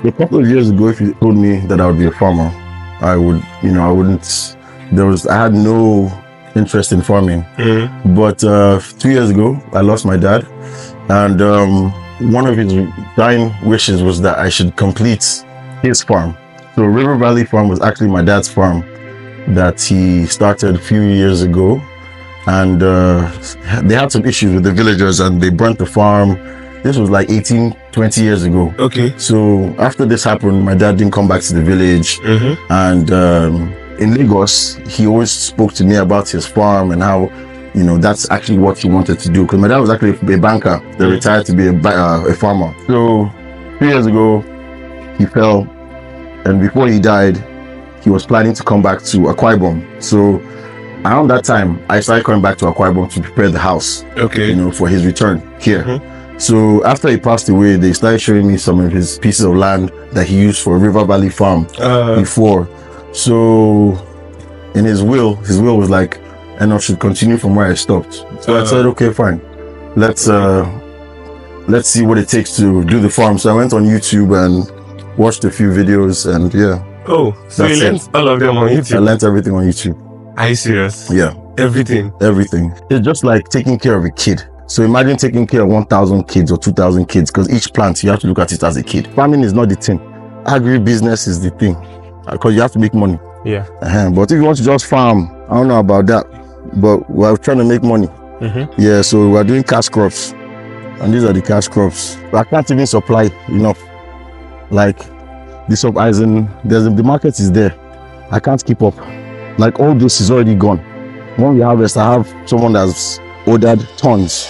A couple of years ago, if you told me that I would be a farmer, I wouldn't. I had no interest in farming. But 2 years ago, I lost my dad, and one of his dying wishes was that I should complete his farm. So River Valley Farm was actually my dad's farm that he started a few years ago, and they had some issues with the villagers and they burnt the farm. This was like 18-20 years ago. Okay. So after this happened, my dad didn't come back to the village, and in Lagos he always spoke to me about his farm and how, you know, that's actually what he wanted to do, because my dad was actually a banker that retired to be a farmer. So 3 years ago he fell, and before he died he was planning to come back to Akwa Ibom. So around that time I started coming back to Akwa Ibom to prepare the house, you know, for his return here. So after he passed away, they started showing me some of his pieces of land that he used for River Valley Farm before. So in his will was like, and I should continue from where I stopped. So I said, okay, fine. Let's see what it takes to do the farm. So I went on YouTube and watched a few videos, and yeah. Oh, so you learned all of them on YouTube? I learned everything on YouTube. Are you serious? Yeah. Everything? Everything. It's just like taking care of a kid. So imagine taking care of 1,000 kids or 2,000 kids, because each plant, you have to look at it as a kid. Farming is not the thing. Agribusiness is the thing, because you have to make money. Yeah. But if you want to just farm, I don't know about that, but we're trying to make money. Yeah, so we're doing cash crops, and these are the cash crops. I can't even supply enough. Like, the market is there. I can't keep up. Like, all this is already gone. When we harvest, I have someone that's ordered tons.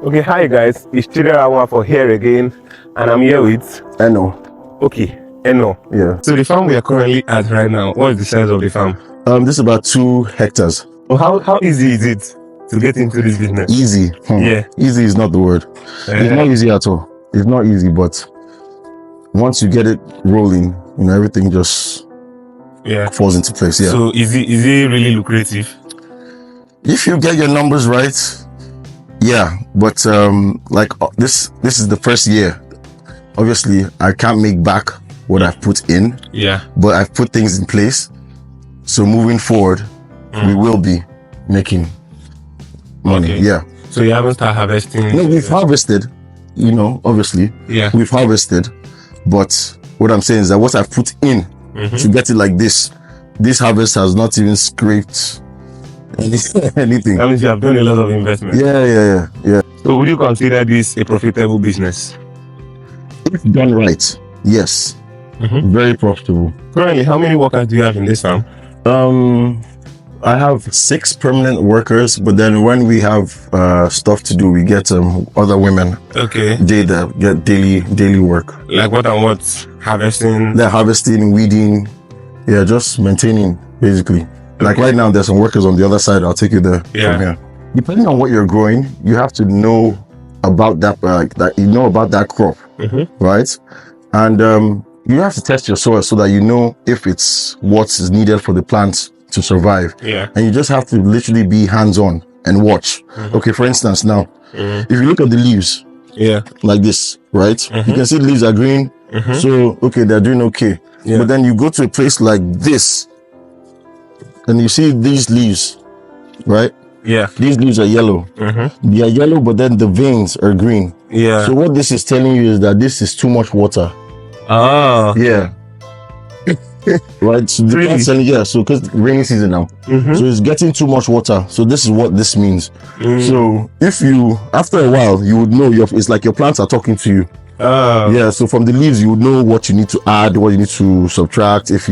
Okay, hi guys, it's Chidera Nwafor here again, and I'm here with Eno. Okay, Eno. Yeah. So the farm we are currently at right now, what is the size of the farm? This is about 2 hectares. Well, how easy is it to get into this business? Easy. Yeah. Easy is not the word. It's not easy at all. It's not easy, but once you get it rolling, you know, everything just falls into place. Yeah. So is it really lucrative? If you get your numbers right, yeah. But like this is the first year. Obviously, I can't make back what I've put in. Yeah. But I've put things in place. So moving forward, we will be making money. Okay. Yeah. So you haven't started harvesting? No, we've harvested. You know, obviously. Yeah. We've harvested, but what I'm saying is that what I've put in to get it like this harvest has not even scraped anything. That means you have done a lot of investment. Yeah. So would you consider this a profitable business? If done right, yes. Very profitable. Currently, how many workers do you have in this farm? I have 6 permanent workers, but then when we have stuff to do, we get other women. Okay. They get daily work. Like what and what? Harvesting? They're harvesting, weeding, just maintaining, basically. Okay. Like right now, there's some workers on the other side. I'll take you there from here. Depending on what you're growing, you have to know about that, about that crop, right? And you have to test your soil so that you know if it's what is needed for the plants to survive. Yeah. And you just have to literally be hands-on and watch. Okay, for instance, now, if you look at the leaves, like this, right? You can see the leaves are green. So, okay, they're doing okay. But then you go to a place like this, and you see these leaves, right? Yeah. These leaves are yellow. They are yellow, but then the veins are green. Yeah. So what this is telling you is that this is too much water. Ah. Yeah. Right, so the plant's telling so because rainy season now, so it's getting too much water. So this is what this means. So if you, after a while, you would know it's like your plants are talking to you. Yeah, so from the leaves you would know what you need to add, what you need to subtract, if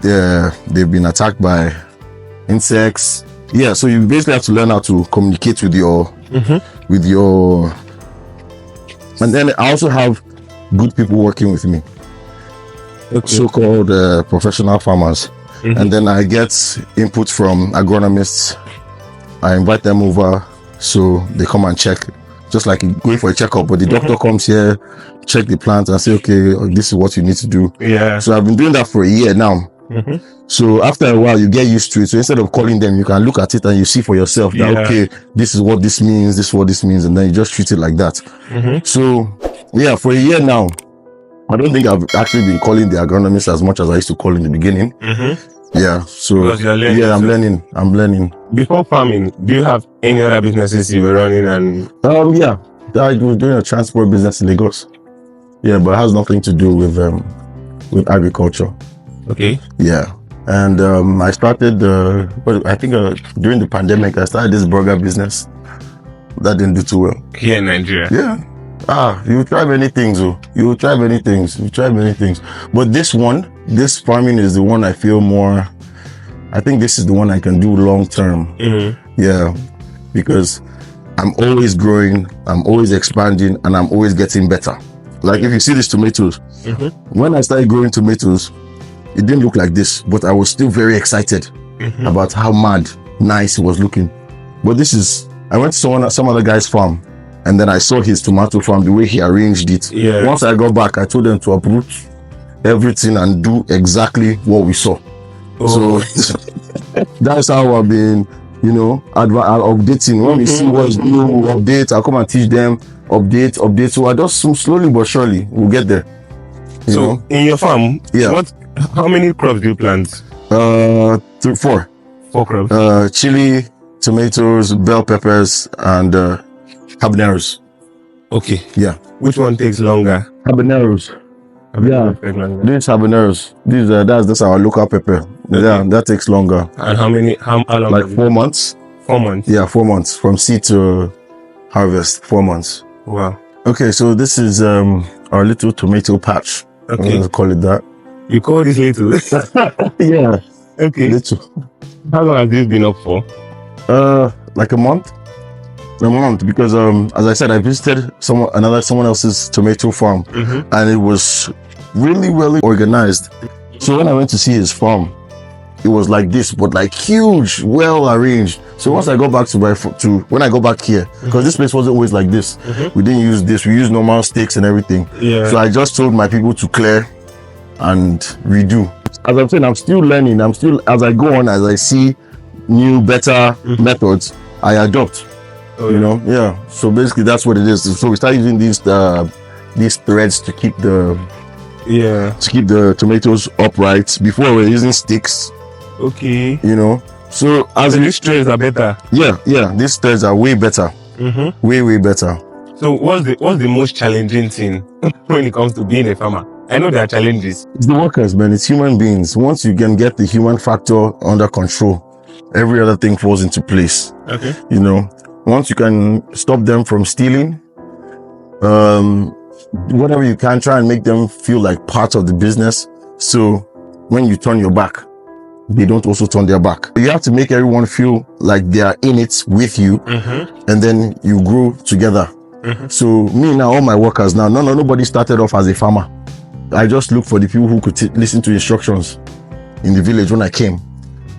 they've been attacked by insects. Yeah, so you basically have to learn how to communicate with your and then I also have good people working with me. So-called professional farmers, and then I get input from agronomists. I invite them over, so they come and check, just like going for a checkup. But the doctor comes here, check the plant, and say, okay, this is what you need to do. Yeah. So I've been doing that for a year now. So after a while, you get used to it. So instead of calling them, you can look at it and you see for yourself that, okay, this is what this means, this is what this means, and then you just treat it like that. So yeah, for a year now, I don't think I've actually been calling the agronomist as much as I used to call in the beginning. Yeah, so yeah, I'm learning. Before farming, do you have any other businesses you were running? And yeah, I was doing a transport business in Lagos. Yeah, but it has nothing to do with agriculture. Okay. Yeah, and I started I think during the pandemic I started this burger business. That didn't do too well here in Nigeria. Yeah. You try many things. You try many things. But this farming is the one I feel more. I think this is the one I can do long term. Yeah, because I'm always growing, I'm always expanding, and I'm always getting better. Like if you see these tomatoes, when I started growing tomatoes, it didn't look like this, but I was still very excited about how nice it was looking. But I went to some other guy's farm, and then I saw his tomato farm, the way he arranged it. Yeah. Once I got back, I told them to uproot everything and do exactly what we saw. So that's how I've been, updating. When we see what's new, update, I'll come and teach them, update. So I just slowly but surely we'll get there. So in your farm, how many crops do you plant? 4 crops. Chili, tomatoes, bell peppers, and habaneros. Okay. Yeah. Which one takes longer? Habaneros. Yeah. These habaneros. That's our local pepper. Okay. Yeah, that takes longer. And how long? Like 4 months. 4 months. Yeah, 4 months from seed to harvest. 4 months. Wow. Okay, so this is our little tomato patch. Okay. Let's call it that. You call this little? Yeah. Okay. Little. How long has this been up for? Like a month. Because as I said, I visited someone else's tomato farm, and it was really, really organized. So when I went to see his farm, it was like this, but like huge, well arranged. So once I go back when I go back here, because this place wasn't always like this, we didn't use this. We used normal stakes and everything. Yeah. So I just told my people to clear and redo. As I'm saying, I'm still learning. As I go on, as I see new, better methods, I adopt. Yeah. So basically, that's what it is. So we start using these threads to keep the tomatoes upright. Before we were using sticks. Okay. So these threads are better. Yeah. These threads are way better. Way better. So what's the most challenging thing when it comes to being a farmer? I know there are challenges. It's the workers, man. It's human beings. Once you can get the human factor under control, every other thing falls into place. Okay. Once you can stop them from stealing, whatever you can, try and make them feel like part of the business. So when you turn your back, they don't also turn their back. You have to make everyone feel like they are in it with you, and then you grow together. So me now, all my workers now, nobody started off as a farmer. I just look for the people who could listen to instructions in the village when I came.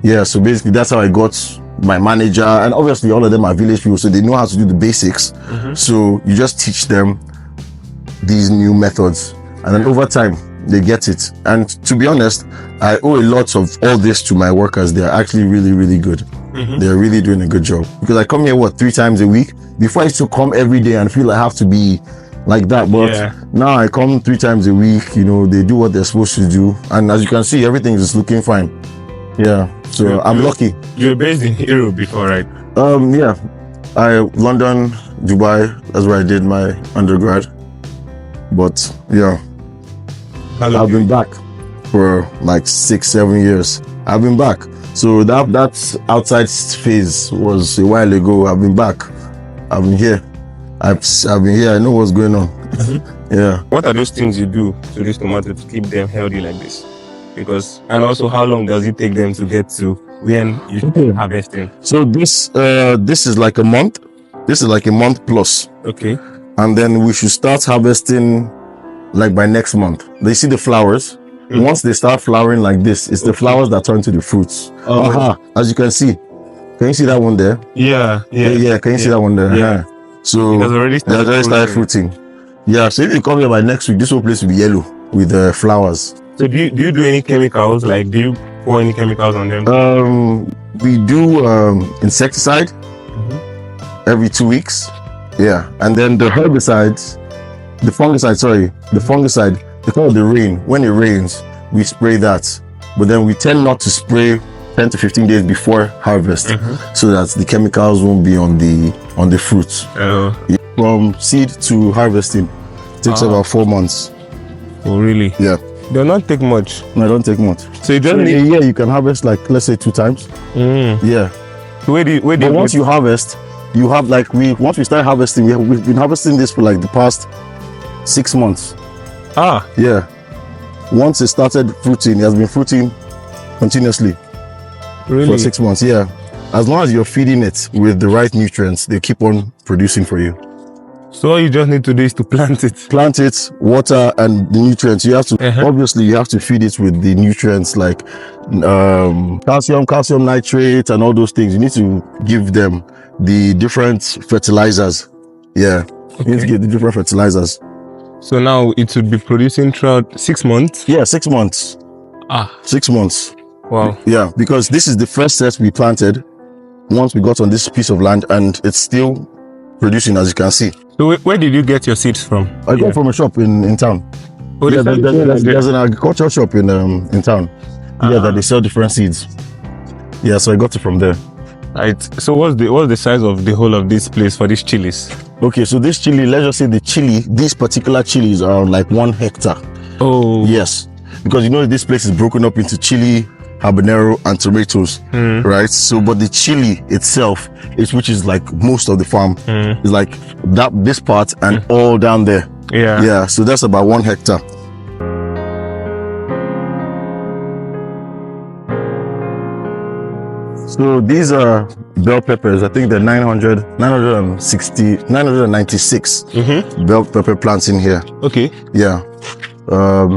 Yeah, so basically that's how I got my manager, and obviously all of them are village people, so they know how to do the basics. So you just teach them these new methods, and then over time they get it. And to be honest, I owe a lot of all this to my workers. They're actually really, really good. They're really doing a good job, because I come here 3 times a week. Before I used to come every day and feel I have to be like that, but now I come 3 times a week. They do what they're supposed to do, and as you can see, everything is looking fine. Yeah, so I'm lucky. You were based in Europe before, right? Yeah, London, Dubai, that's where I did my undergrad. But yeah, I've been back for like 6-7 years. I've been back. So that outside phase was a while ago. I've been back. I've been here. I've been here. I know what's going on. Yeah. What are those things you do to these tomatoes to keep them healthy like this? And also, how long does it take them to get to when you start harvesting? So this is like a month. This is like a month plus. Okay. And then we should start harvesting like by next month. They see the flowers. Once they start flowering like this, it's the flowers that turn to the fruits. As you can see. Can you see that one there? Yeah. Can you see that one there? Yeah. So it has already started fruiting. Yeah, so if you come here by next week, this whole place will be yellow with flowers. So do you do any chemicals? Like, do you pour any chemicals on them? We do insecticide every 2 weeks. Yeah, and then the herbicides, the fungicide, they call it the rain. When it rains, we spray that, but then we tend not to spray 10 to 15 days before harvest, so that the chemicals won't be on the fruits. From seed to harvesting takes about 4 months. Oh, really? Yeah. They'll not take much. No, I don't take much. So you just in need. a year you can harvest like, let's say, 2 times. Yeah. Where do But you once you harvest, you have like once we start harvesting, we've been harvesting this for like the past 6 months. Yeah. Once it started fruiting, it has been fruiting continuously. Really? For 6 months. Yeah. As long as you're feeding it with the right nutrients, they keep on producing for you. So all you just need to do is to plant it. Plant it, water, and the nutrients. You have to obviously you have to feed it with the nutrients like calcium nitrate, and all those things. You need to give them the different fertilizers. Yeah, you need to give the different fertilizers. So now it should be producing throughout 6 months. Yeah, 6 months. 6 months. Wow. Yeah, because this is the first set we planted once we got on this piece of land, and it's still producing, as you can see. So where did you get your seeds from? I got from a shop in town. Oh, yeah, there's an agricultural shop in town. Yeah, that they sell different seeds. Yeah, so I got it from there. Right. So what's the size of the whole of this place for these chilies? Okay, so this chili, let's just say these particular chilies are like 1 hectare. Oh. Yes, because you know this place is broken up into chili, habanero, and tomatoes, right? So, but the chili itself, which is like most of the farm, is like this part and all down there. Yeah. Yeah. So that's about 1 hectare. So these are bell peppers. I think they're 996 bell pepper plants in here. Okay. Yeah.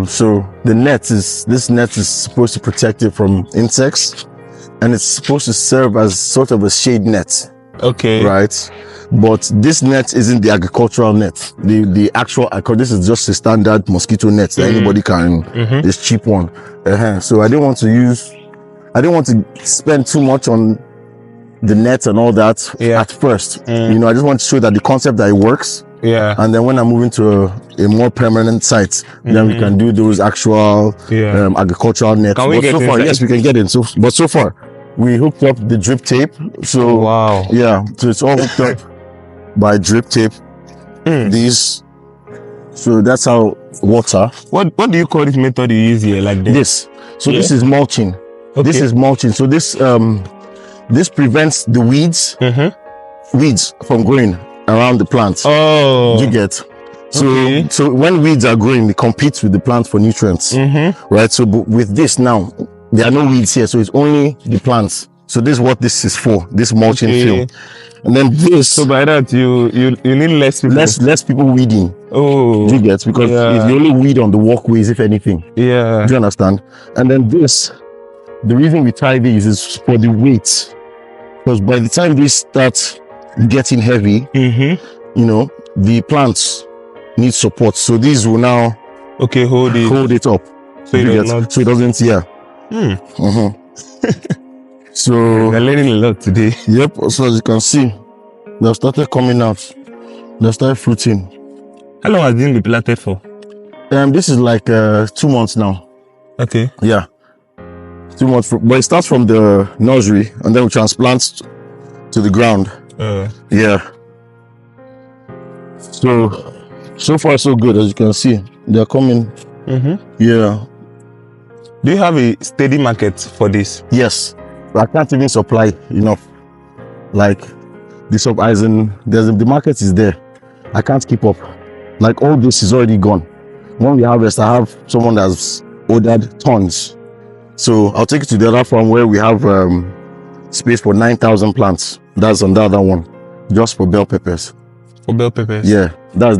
So this net is supposed to protect it from insects, and it's supposed to serve as sort of a shade net. Okay. Right. But this net isn't the agricultural net. The actual, this is just a standard mosquito net that anybody can. This cheap one. So I didn't want to spend too much on the net and all that at first. You know, I just want to show that the concept that it works. Yeah. And then when I'm moving to a more permanent site, then we can do those actual agricultural nets. Can we get so far, inside? yes, we can get in. So far, we hooked up the drip tape. So wow. Yeah, so it's all hooked up by drip tape. So that's how water. What do you call this method you use here? Like this? So this is mulching. Okay. This is mulching. So this prevents the weeds from growing around the plant. Oh, you get. So when weeds are growing, they compete with the plant for nutrients, right? So with this now, there are no weeds here, so it's only the plants. So this is what this is for, this mulching field. And then this. So by that, you need less people. Less people weeding. Oh, you get, because it's the only weed on the walkways, if anything. Yeah. Do you understand? And then this, the reason we tie these is for the weight, because by the time these start getting heavy, you know, the plants need support. So these will now hold it up. So it doesn't. So we're learning a lot today. Yep. So as you can see, they've started coming out. They started fruiting. How long has this been planted for? This is like 2 months now. Okay. Yeah. 2 months. But it starts from the nursery and then we transplant to the ground. Yeah. So far so good, as you can see. They're coming. Yeah. Do you have a steady market for this? Yes. I can't even supply enough. Like the market is there. I can't keep up. Like all this is already gone. When we harvest, I have someone that's ordered tons. So I'll take it to the other farm where we have space for 9,000 plants. That's on the other one, just for bell peppers. For bell peppers? Yeah, so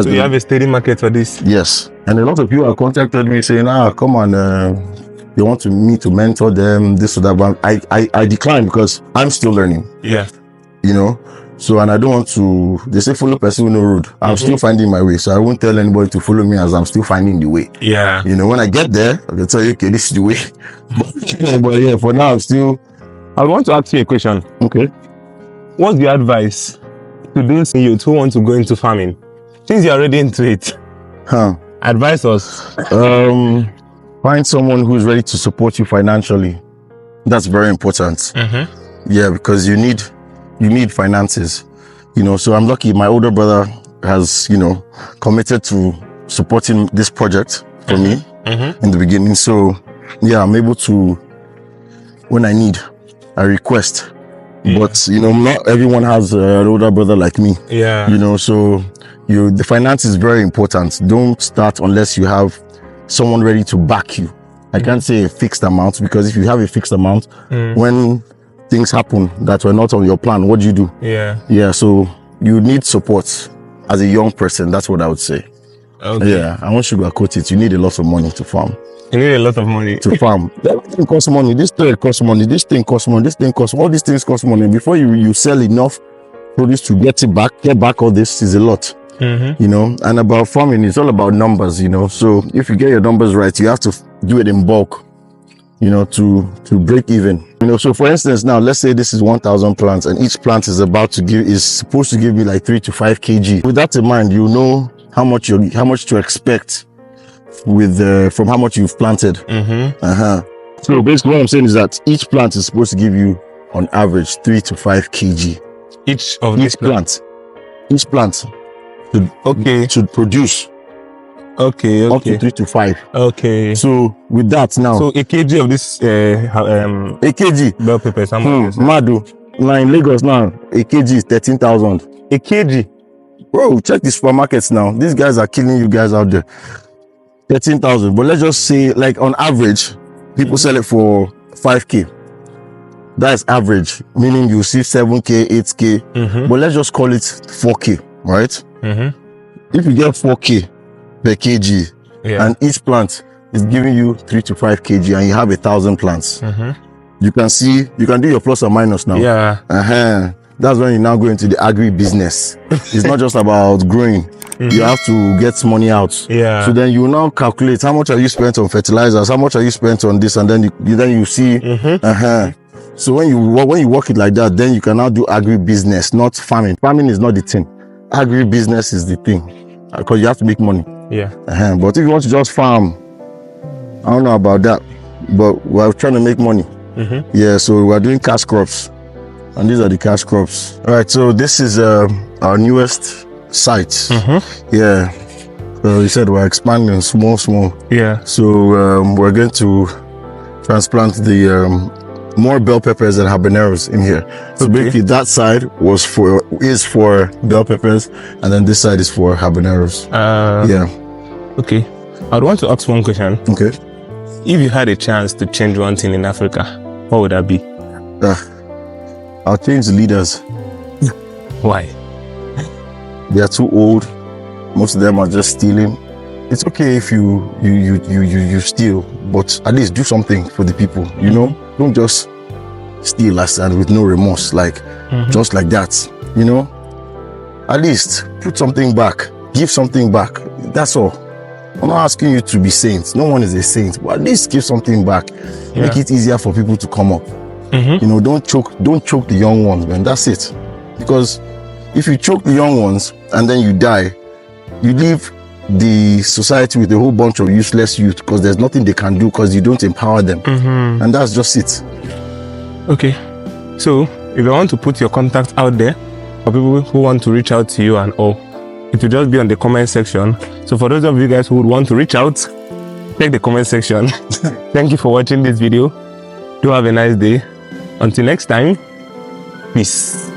you have a steady market for this? Yes. And a lot of people have contacted me saying, come on, they want me to mentor them, this or that. But I decline because I'm still learning. Yeah. You know, So, and I don't want to, they say follow person with no road. I'm still finding my way. So I won't tell anybody to follow me as I'm still finding the way. Yeah. You know, when I get there, I can tell you, okay, this is the way. But yeah, for now, I'm still. I want to ask you a question. Okay. What's the advice to those youth who want to go into farming? Since you're already into it, advise us. Find someone who's ready to support you financially. That's very important. Yeah, because you need finances. You know, so I'm lucky my older brother has, you know, committed to supporting this project for me in the beginning. So yeah, I'm able to, when I need, I request. But you know, not everyone has an older brother like me. Yeah. You know, so the finance is very important. Don't start unless you have someone ready to back you. I can't say a fixed amount, because if you have a fixed amount, when things happen that were not on your plan, what do you do? Yeah, so you need support as a young person. That's what I would say. Okay. Yeah, I won't sugarcoat it. You need a lot of money to farm. You need a lot of money to farm. Everything costs money. This thing costs money. This thing costs money. This thing costs. All these things cost money. Before you sell enough produce to get back all this is a lot. You know, and about farming, it's all about numbers. You know, so if you get your numbers right, you have to do it in bulk. You know, to break even. You know, so for instance, now let's say this is 1,000 plants, and each plant is supposed to give me like 3 to 5 kg. With that in mind, you know how much to expect with from how much you've planted. So basically what I'm saying is that each plant is supposed to give you on average 3 to 5 kg. Each plant should produce up to 3 to 5. Okay. So with that now, so a kg of this a kg bell peppers, how much? Madu, now in Lagos now, a kg is 13,000. A kg? Bro, check the supermarkets now. These guys are killing you guys out there. 13,000, but let's just say, like on average, people sell it for 5k. That's average, meaning you see 7k, 8k, but let's just call it 4k, right? If you get 4k per kg, and each plant is giving you 3 to 5 kg, and you have 1,000 plants, you can do your plus or minus now. Yeah. That's when you now go into the agribusiness. It's not just about growing. You have to get money out. Yeah. So then you now calculate how much are you spent on fertilizers, how much are you spent on this, and then you see. So when you work it like that, then you can now do agribusiness, not farming. Farming is not the thing. Agribusiness is the thing, because you have to make money. Yeah. But if you want to just farm, I don't know about that. But we're trying to make money. Yeah. So we're doing cash crops, and these are the cash crops. All right. So this is our newest site. Yeah. So you said we're expanding small. Yeah. So we're going to transplant the more bell peppers and habaneros in here. So basically that side is for bell peppers, and then this side is for habaneros. Yeah. Okay. I'd want to ask one question. Okay. If you had a chance to change one thing in Africa, what would that be? I'll change the leaders. Why? They are too old. Most of them are just stealing. It's okay if you steal, but at least do something for the people. You know, don't just steal and with no remorse, like just like that. You know, at least put something back, give something back. That's all. I'm not asking you to be saints. No one is a saint, but at least give something back. Make it easier for people to come up. You know, don't choke the young ones, man. That's it. Because if you choke the young ones and then you die, you leave the society with a whole bunch of useless youth, because there's nothing they can do because you don't empower them. And that's just it. Okay. So if you want to put your contact out there for people who want to reach out to you and all, it will just be on the comment section. So for those of you guys who would want to reach out, check the comment section. Thank you for watching this video. Do have a nice day. Until next time, peace.